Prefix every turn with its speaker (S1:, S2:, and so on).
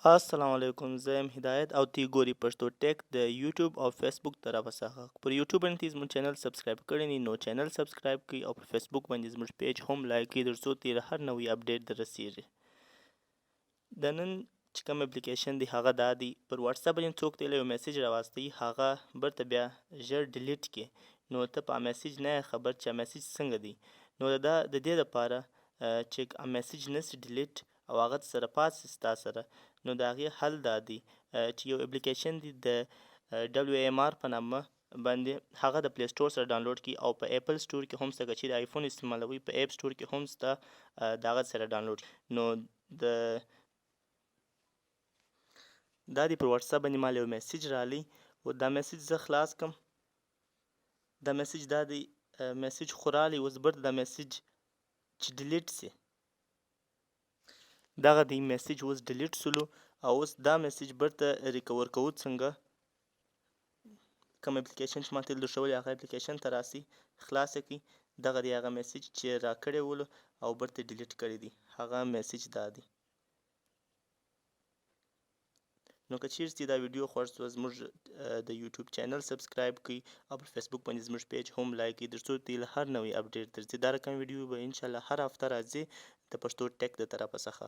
S1: السلام علیکم، زه یم هدایت او تی ګوري پښتو ټیک د یوټیوب او فیسبوک طرفه څخه. پر یوټیوب باندې زموږ چینل سبسکرایب کړی نه نو چینل سبسکرایب کړئ او په فیسبوک باندې زموږ پیج هم لایک کړئ ترڅو ترې هر نوی اپډیټ در رسیږي. د نن چې کوم اپلیکیشن دی هغه دا دی، پر واتساپ باندې څوک ته یو میسیج راواستوي هغه برته بیا ژر ډیلیټ کړي نو ته په میسیج نه یې خبر چې میسیج څنګه دی. نو د دې لپاره چې میسیج نسي ډیلیټ او هغه سره پاتې ستا سره، نو د هغې حل دا دی چې یو اپلیکیشن دی د WMR په نامه باندې هغه د پلی سټور سره ډاونلوډ کړي او په اپل سټور کې هم څنګه چې د آیفون استعمالوي په اپ سټور کې هم ستا د هغه سره ډاونلوډ کړي. نو دا دی پر واتساپ باندې مال یو میسیج رالی او دا میسیج زه خلاص کم. دا میسیج دا دی، میسیج خو رالی، اوس برته دا میسیج چې ډیلیټ سي دغه دی میسیج اوس ډیلیټ سولو او اوس دا میسیج برته ریکور کوو څنګه. کوم اپلیکیشن چې ما ته درښولی هغه اپلیکیشن ته راسئ، خلاص یې کړئ، دغه دی هغه میسیج چې راکړی ولو او برته ډیلیټ کړی دی، هغه میسیج دا دی. نو که چیرې دا ویډیو خوښ شوه زموږ د یوټیوب چینل سبسکرایب کړئ او په فیسبوک باندې زموږ پیج هم لایک کړئ ترڅو ته هر نوی اپډیټ درځي. دا رقم ویډیو به انشاءالله هر هفته راځي د پښتو ټیک د طرفه څخه.